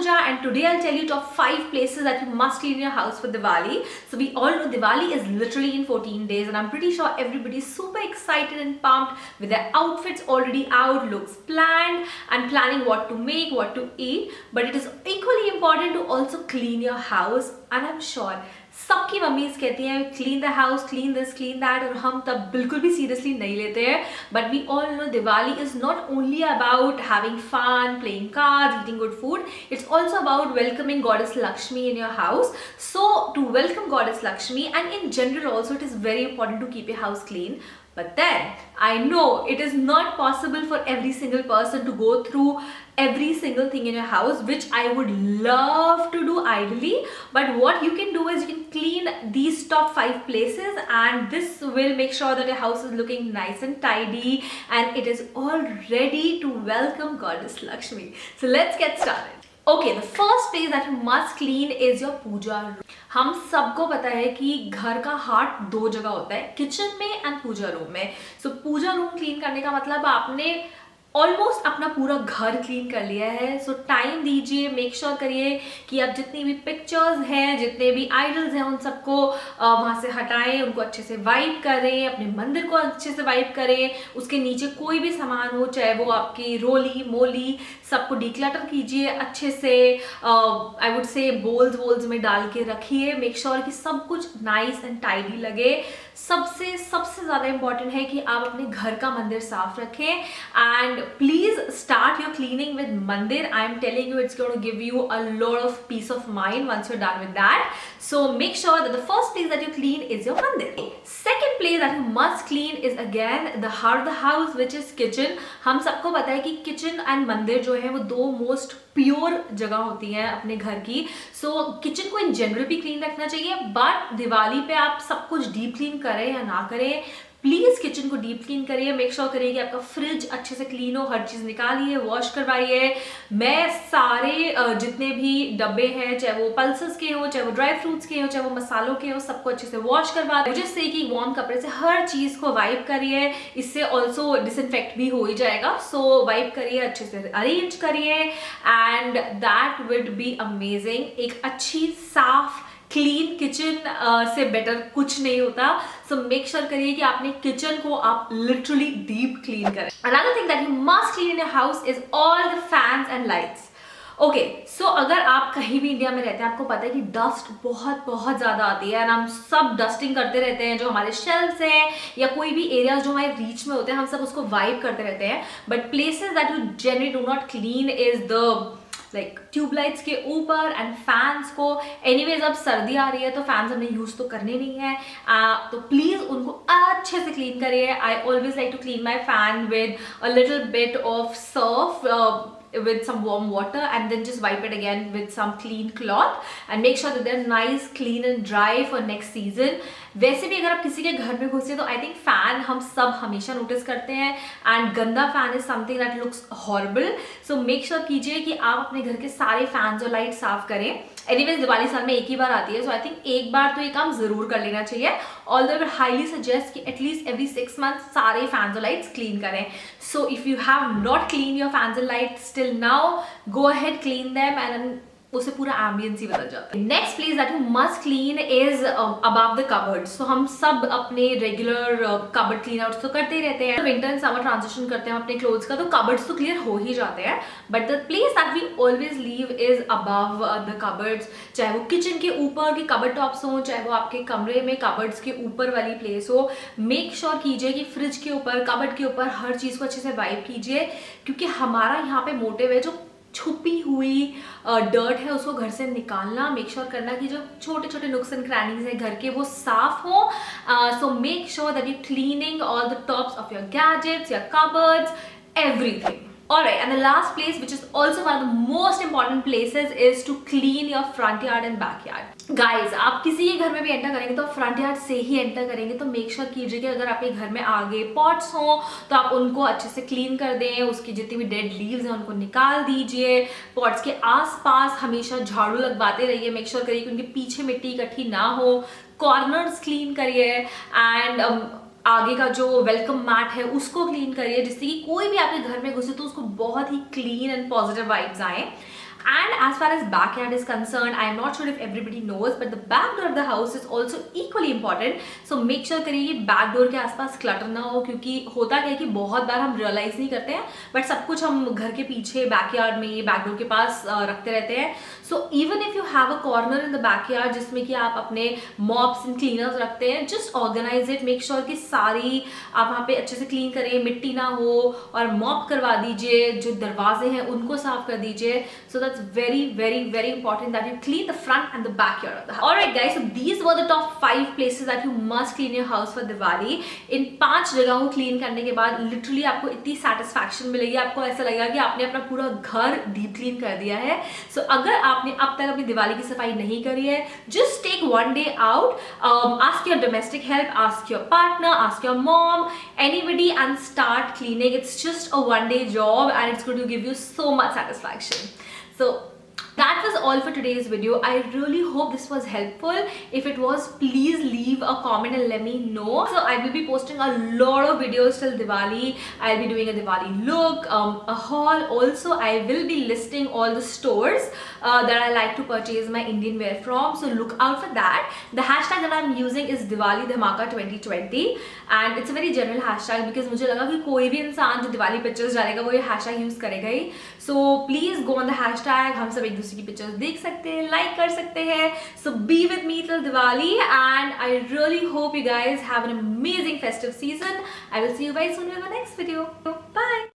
Pooja, and today I'll tell you top 5 places that you must clean your house for Diwali. So we all know Diwali is literally in 14 days and I'm pretty sure everybody's super excited and pumped with their outfits already out, looks planned and planning what to make, what to eat. But it is equally important to also clean your house, and I'm sure सबकी mummies कहती हैं clean the house, clean this, clean that, और हम तब बिल्कुल भी seriously नहीं लेते हैं. But we all know Diwali is not only about having fun, playing cards, eating good food. It's also about welcoming goddess Lakshmi in your house. So to welcome goddess Lakshmi and in general also it is very important to keep your house clean. But then I know it is not possible for every single person to go through every single thing in your house, which I would love to do ideally. But what you can do is you can clean these top 5 places, and this will make sure that your house is looking nice and tidy and it is all ready to welcome Goddess Lakshmi. So let's get started. Okay, the first place that you must clean is your Pooja room. हम सबको पता है कि घर का heart 2 जगह होता है, किचन में एंड पूजा रूम में. सो पूजा रूम क्लीन करने का मतलब आपने ऑलमोस्ट अपना पूरा घर क्लीन कर लिया है. सो टाइम दीजिए, मेक श्योर करिए कि आप जितनी भी पिक्चर्स हैं, जितने भी आइडल्स हैं, उन सबको वहाँ से हटाएं, उनको अच्छे से वाइप करें, अपने मंदिर को अच्छे से वाइप करें. उसके नीचे कोई भी सामान हो, चाहे वो आपकी रोली मोली, सबको डिक्लटर कीजिए अच्छे से. आई वुड से बोल्स में डाल के रखिए. मेक श्योर कि सब कुछ नाइस एंड टाइडी लगे. सबसे ज़्यादा इंपॉर्टेंट है कि आप अपने घर का मंदिर साफ रखें. And please start your cleaning with mandir. I am telling you, it's going to give you a lot of peace of mind once you are done with that. So make sure that the first place that you clean is your mandir. Second place that you must clean is again the heart of the house, which is kitchen. हम सबको पता है कि kitchen and मंदिर जो है वो 2 most pure जगह होती हैं अपने घर की. सो किचन को इन जनरल भी क्लीन रखना चाहिए, बट दिवाली पे आप सब कुछ डीप क्लीन करें या ना करें, प्लीज किचन को डीप क्लीन करिए. मेक श्योर करिए कि आपका फ्रिज अच्छे से क्लीन हो, हर चीज निकालिए, वॉश करवाइए. मैं सारे जितने भी डब्बे हैं, चाहे वो पल्सेस के हो, चाहे वो ड्राई फ्रूट्स के हो, चाहे वो मसालों के हो, सबको अच्छे से वॉश करवा दो, जिससे कि वार्म कपड़े से हर चीज को वाइप करिए. इससे ऑल्सो डिसइंफेक्ट भी हो ही जाएगा. सो वाइप करिए, अच्छे से अरेंज करिए, and that would be amazing. एक अच्छी साफ क्लीन किचन से बेटर कुछ नहीं होता. सो मेक श्योर करिए कि आपने किचन को आप लिटरली डीप क्लीन करें. Another thing that you must clean in your house is all the fans and lights. Okay, so अगर आप कहीं भी इंडिया में रहते हैं, आपको पता है कि डस्ट बहुत ज़्यादा आती है, एंड हम सब डस्टिंग करते रहते हैं. जो हमारे शेल्फ्स हैं या कोई भी एरियाज जो हमारे रीच में होते हैं, हम सब उसको वाइप करते रहते हैं. But places that you generally do not clean is the like tubelights के ऊपर एंड फैंस को. एनीवेज अब सर्दी आ रही है तो फैंस हमने यूज तो करने नहीं है, तो प्लीज उनको अच्छे से क्लीन करिए. I always like to clean my fan with a little bit of Surf with some warm water, and then just wipe it again with some clean cloth and make sure that they're nice, clean and dry for next season. वैसे भी अगर आप किसी के घर में घुसे तो आई थिंक फैन हम सब हमेशा नोटिस करते हैं, एंड गंदा fan is something that looks horrible. So make sure कीजिए कि आप अपने घर के सारे फैंस और लाइट साफ करें. एनीवेज दिवाली साल में एक ही बार आती है, सो आई थिंक एक बार तो ये काम जरूर कर लेना चाहिए. Although I would highly suggest कि एटलीस्ट एवरी 6 months सारे फैंस और लाइट्स क्लीन करें. So if you have not clean your fans and lights till now, go ahead, clean them, and उससे पूरा एम्बियंस ही बदल जाता है. Next place that you must clean is above the cupboards. तो हम सब अपने रेगुलर कबर्ड क्लीन आउट्स तो करते ही रहते हैं. विंटर एंड समर ट्रांजिशन करते हैं अपने क्लोथ्स का, तो कबर्ड्स तो क्लियर हो ही जाते हैं. But the place that we always leave is above the cupboards. चाहे वो किचन के ऊपर की कबर्ड टॉप्स हो, चाहे वो आपके कमरे में कबर्ड्स के ऊपर वाली प्लेस हो. मेक श्योर कीजिए कि फ्रिज के ऊपर, कबर्ड के ऊपर हर चीज को अच्छे से वाइप कीजिए, क्योंकि हमारा यहाँ पे मोटिव है जो छुपी हुई डर्ट है उसको घर से निकालना. मेक श्योर करना कि जो छोटे छोटे नुक्स एंड क्रैनीज हैं घर के वो साफ हो. सो make sure that you cleaning all the tops of your gadgets, your cupboards, everything. Alright, and the last place, which is also one of the most important places, is to clean your front yard and backyard. Guys, आप किसी के घर में भी enter करेंगे तो front yard से ही enter करेंगे, तो मेक श्योर कीजिए कि अगर आपके घर में आगे पॉट्स हों तो आप उनको अच्छे से क्लीन कर दें. उसकी जितनी भी डेड लीव्स हैं उनको निकाल दीजिए. पॉट्स के आसपास हमेशा झाड़ू लगवाते रहिए. मेक श्योर करिए कि उनके पीछे मिट्टी इकट्ठी ना हो. कॉर्नर्स क्लीन करिए, एंड आगे का जो वेलकम मैट है उसको क्लीन करिए, जिससे कि कोई भी आपके घर में घुसे तो उसको बहुत ही क्लीन एंड पॉजिटिव वाइब्स आए. And as far as backyard is concerned, I am not sure if everybody knows, but the back door of the house is also equally important. So make sure करिए कि back door के आसपास clutter ना हो, क्योंकि होता क्या है कि बहुत बार हम रियलाइज नहीं करते हैं बट सब कुछ हम घर के पीछे बैकयार्ड में बैक डोर के पास रखते रहते हैं. So even if you have a corner in the backyard जिसमें कि आप अपने मॉप्स एंड क्लीनर्स रखते हैं, just organise it. Make sure कि सारी आप वहाँ पे अच्छे से क्लीन करिए, मिट्टी ना हो, और मॉप करवा दीजिए. जो दरवाजे हैं उनको साफ कर दीजिए. So that's very very important that you clean the front and the backyard of the house. Alright guys, so these were the top 5 places that you must clean your house for Diwali. इन 5 जगहों को clean करने के बाद literally आपको इतनी satisfaction मिलेगी, आपको ऐसा लगेगा कि आपने अपना पूरा घर डीप क्लीन कर दिया है. सो अगर आपने अब तक अपनी दिवाली की सफाई नहीं करी है, just take one day out, ask your domestic help, ask your partner, ask your mom, anybody, and start cleaning. It's just a one day job and it's going to give you so much satisfaction. So that was all for today's video. I really hope this was helpful. If it was, please leave a comment and let me know. So I will be posting a lot of videos till Diwali. I'll be doing a Diwali look, a haul. Also, I will be listing all the stores that I like to purchase my Indian wear from. So look out for that. The hashtag that I'm using is Diwali Dhamaka 2020, and it's a very general hashtag because मुझे लगा कि कोई भी इंसान जो Diwali pictures डालेगा वो ये hashtag यूज करेगा ही. So please go on the hashtag. हम सब एक दूसरे की पिक्चर्स देख सकते हैं, लाइक कर सकते हैं. So be with me till Diwali, and I really hope you guys have an amazing festive season. I will see you guys soon with my next video. Bye.